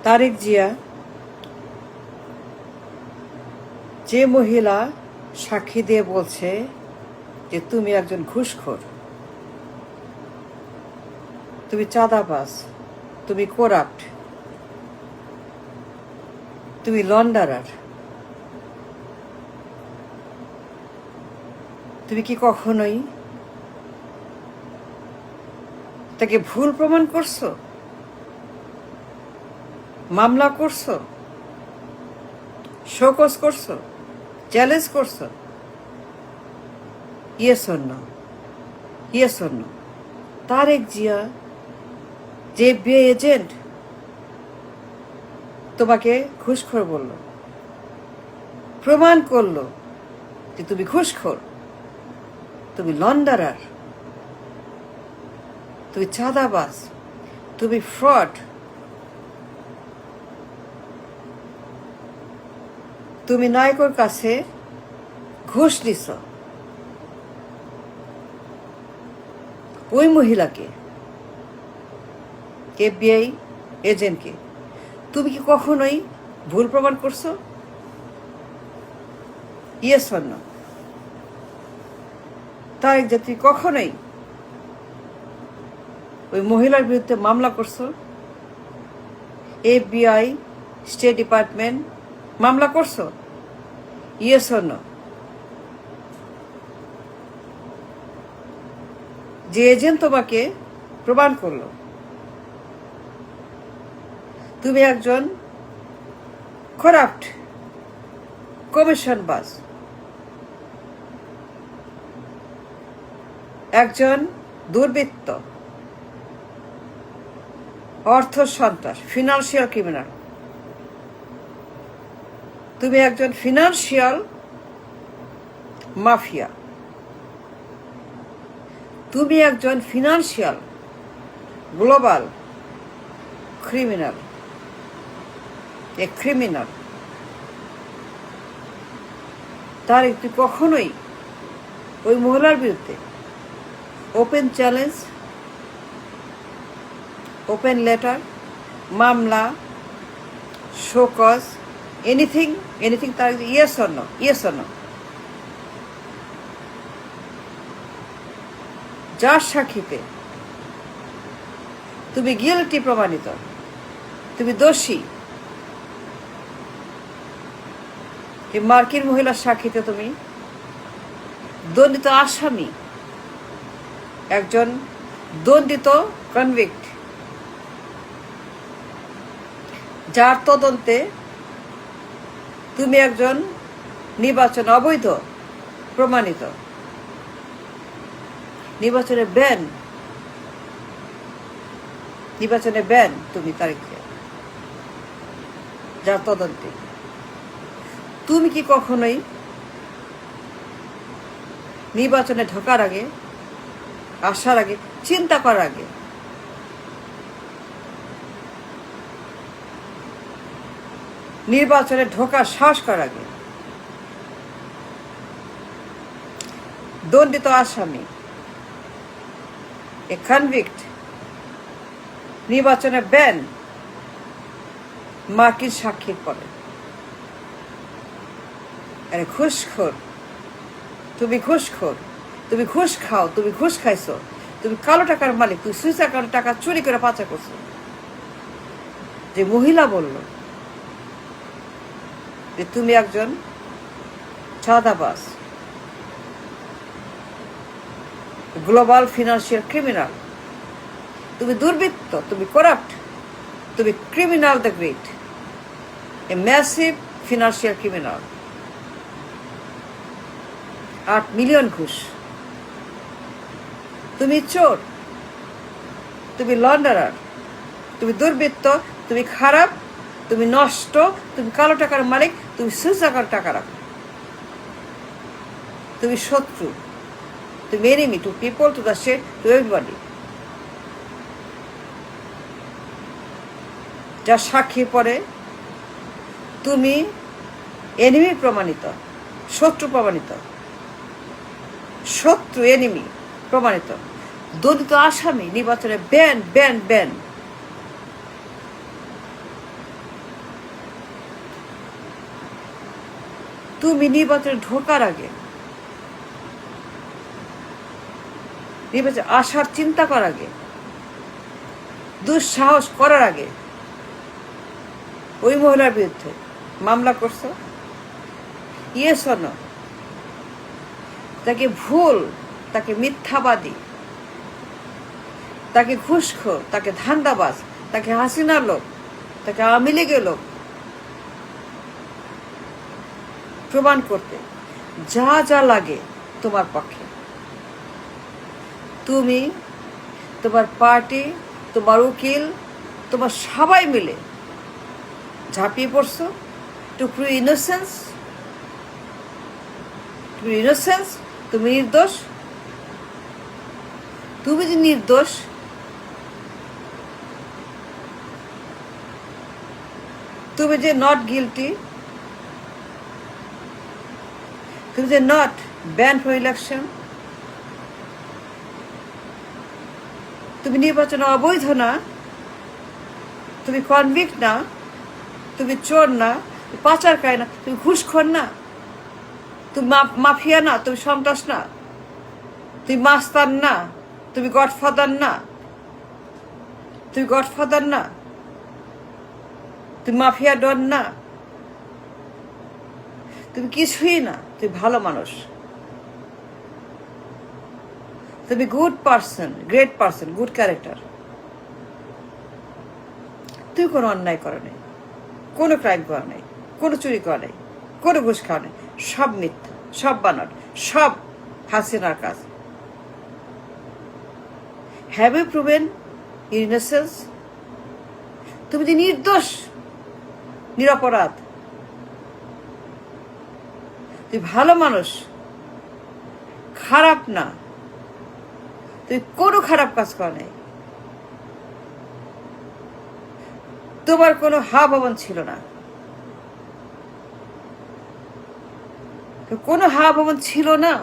তারেক জিয়া যে মহিলা সাক্ষী দিয়ে বলছে যে তুমি একজন ঘুষখোর, তুমি চাঁদাবাজ, তুমি করাপ্ট, তুমি লন্ডারার, তুমি কি কখনোই তাকে ভুল প্রমাণ করছো, মামলা করছো, শোকজ করছো, চ্যালেঞ্জ করছো? Yes or no? Yes or no? Tarique Zia যে বিয়ে এজেন্ট তোমাকে ঘুষখোর বলল, প্রমাণ করলো যে তুমি ঘুষখোর, তুমি লন্ডারার, তুমি চাঁদাবাজ, তুমি ফ্রড, তুমি নায়কের কাছে ঘুষ দিছ। ওই মহিলাকে, এফবিআই এজেন্টকে তুমি কি কখনোই ভুল প্রমাণ করছো? Yes or no? তারেক যে তুই কখনোই ওই মহিলার বিরুদ্ধে মামলা করছো? এফবিআই, স্টেট ডিপার্টমেন্ট মামলা করছো? Yes or no? যে এজেন্ট তোমাকে প্রমাণ করলো তুমি একজন করাপ্ট, কমিশনবাজ, একজন দুর্বৃত্ত, অর্থ সন্ত্রাস, ফিনান্সিয়াল ক্রিমিনাল, তুমি একজন ফিনান্সিয়াল মাফিয়া, তুমি একজন financial global criminal, a criminal. তার একটু কখনোই ওই মহিলার বিরুদ্ধে ওপেন চ্যালেঞ্জ, ওপেন লেটার, মামলা, শোকজ, এনিথিং এনিথিং তার yes or no? Yes or no? যার সাক্ষীতে তুমি গিলটি প্রমাণিত, তুমি দোষী, এই মার্কিন মহিলার সাক্ষীতে তুমি দণ্ডিত আসামি, একজন দণ্ডিত কনভিক্ট, যার তদন্তে তুমি একজন নির্বাচন অবৈধ প্রমাণিত, নির্বাচনে ব্যান তুমি তারিখে, যার তদন্তে তুমি কি কখনোই নির্বাচনে ঢোকার আগে, আসার আগে, চিন্তা করার আগে নির্বাচনে ঢোকার সাহস করার আগে দণ্ডিত আসামি, এ কনভিক্ট, নির্বাচনে ব্যান মার্কিন সাক্ষীর পরে, আরে ঘুষখোর, তুমি ঘুষখোর, তুমি ঘুষ খাও, তুমি ঘুষ খাইছো, তুমি কালো টাকার মালিক, তুমি সুইস অ্যাকাউন্টের টাকা চুরি করে পাচার করছো। যে মহিলা বলল যে তুমি একজন চাঁদাবাজ, গ্লোবাল ফিনান্সিয়াল ক্রিমিনাল, তুমি দুর্বৃত্ত, তুমি করাপ্ট, তুমি criminal the great, a massive financial criminal, 8 million ঘুষ, তুমি চোর, তুমি লন্ডারার, তুমি দুর্বৃত্ত, তুমি খারাপ, তুমি নষ্ট, তুমি কালো টাকার মালিক, তুমি সুজাকার টাকা রাখো, তুমি শত্রু, তুমি enemy to people, to the state, to everybody. যার সাক্ষী পরে তুমি এনিমি প্রমাণিত, শত্রু প্রমাণিত, শত্রু এনিমি প্রমাণিত, দণ্ডিত আসামি, নির্বাচনে ব্যান ব্যান ব্যান। তুমি নির্বাচনে ঢোকার আগে, নির্বাচনে আসার চিন্তা করার আগে, দুঃসাহস করার আগে ওই মহিলার বিরুদ্ধে মামলা করছো? Yes or no? তাকে ভুল, তাকে মিথ্যাবাদী, তাকে ঘুষখোর, তাকে ধান্দাবাজ, তাকে হাসিনার লোক, তাকে আওয়ামী লীগের লোক প্রমাণ করতে যা যা লাগে তোমার পক্ষে, তুমি, তোমার পার্টি, তোমার উকিল, তোমার সবাই মিলে ঝাঁপিয়ে পড়ছো টু প্রুভ ইনোসেন্স। তুমি ইনোসেন্স, তুমি নির্দোষ। তুমি যে নির্দোষ, তুমি যে নট গিলটি, তুমি যে নট ব্যান ফর ইলেকশন, তুমি নির্বাচনে অবৈধ না, তুমি কনভিক্ট না, তুমি চোর না, তুমি পাচারকারী না, তুমি ঘুষখোর না, তুমি মাফিয়া না, তুমি সন্ত্রাস না, তুমি মাস্তান না, তুমি গডফাদার না, তুমি গডফাদার না, তুমি মাফিয়া ডন না, তুমি কিছুই না, তুমি ভালো মানুষ, তুমি good person, great person, good character. তুমি কোনো অন্যায় করো নাই, কোনো ক্রাইম করা নাই, কোনো চুরি করা নাই, কোনো ঘুষ খাওয়া নেই, সব মিথ্যা, সব বানর, সব হাসিনার কাজ। Have you proven your innocence? তুমি যে নির্দোষ, নিরপরাধ, তুই ভালো মানুষ, খারাপ না, তুই কোনো খারাপ কাজ কর নাই, তোমার কোনো হা ভবন ছিল না, কোনো হা ভবন ছিল না,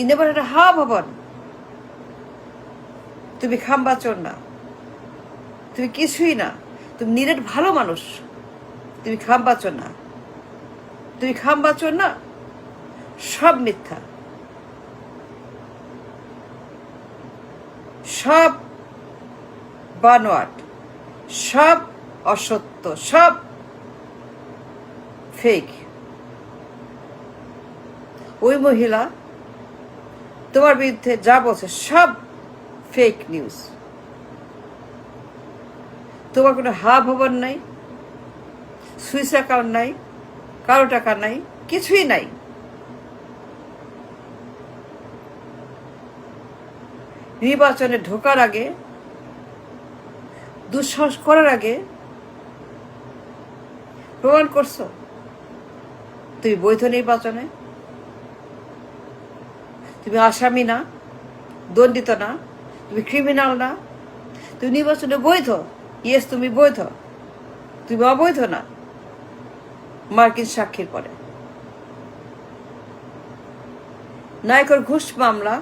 নেবার একটা হা ভবন। তুমি খাম্বাচোর না, তুমি কিছুই না, তুমি নিরেট ভালো মানুষ, তুমি খাম্বাচোর না, তুমি খাম্বাচোর না, সব মিথ্যা, সব বানোয়াট, সব অসত্য, সব ফেক। ওই মহিলা তোমার বিরুদ্ধে যা বলছে সব ফেক নিউজ। তোমার কোনো হা ভবন নাই, সুইস অ্যাকাউন্ট নাই, কারো টাকা নাই, কিছুই নাই। নির্বাচনে ঢোকার আগে, দুঃসাহস করার আগে প্রমাণ করছো তুমি বৈধ নির্বাচনে, তুমি আসামি না, দণ্ডিত না, তুমি ক্রিমিনাল না, তুমি নির্বাচনে বৈধ। ইয়েস, তুমি বৈধ, তুমি অবৈধ না মার্কিন সাক্ষীর পরে। নায়কর ঘুষ মামলা,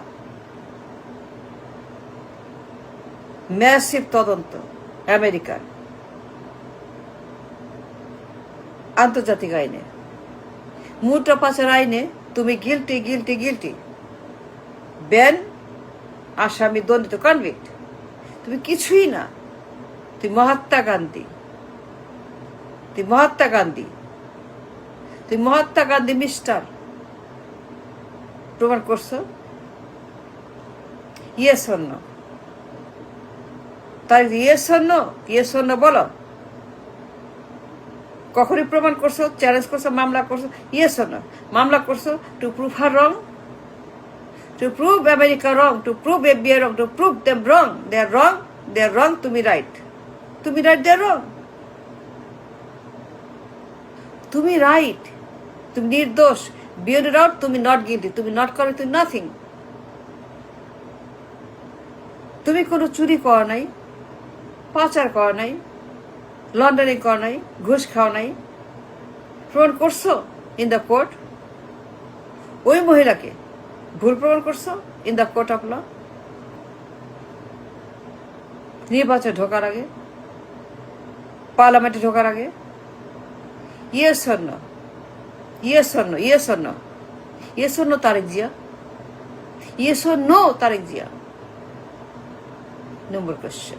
ম্যাসিভ তদন্ত আমেরিকার আন্তর্জাতিক আইনে, মুদ্রা পাচার আইনে তুমি গিলটি, গিলটি, গিলটি, ব্যান, আসামি, দণ্ডিত, কনভিক্ট। তুমি কিছুই না, তুই মহাত্মা গান্ধী, তুই মহাত্মা গান্ধী, তুই মহাত্মা গান্ধী মিস্টার প্রমাণ করছো? Yes or no? তাই yes or no, yes or no বলো। কখনই প্রমাণ করছো, চ্যালেঞ্জ করছো, মামলা করছো? Yes or no? মামলা করছো to prove her wrong, to prove America wrong, to prove FBI wrong, to prove them wrong. They are wrong, they are wrong, তুমি রাইট, তুমি রাইট, দে আর রং। তুমি right, তুমি নির্দোষ, beyond doubt, তুমি not guilty, তুমি not করে, তুমি nothing. তুমি কোনো চুরি করা নাই, পাচার করা নাই, লন্ডারিং করা নাই, ঘুষ খাওয়া নাই, প্রমাণ করছো ইন দ্য কোর্ট। ওই মহিলাকে ভুল প্রমাণ করছো in the court of law. নির্বাচনে ঢোকার আগে, পার্লামেন্টে ঢোকার আগে, yes or no? Yes or no? Yes or no? Yes or no, Tariq Zia? Yes or no, Tariq Zia? No more question.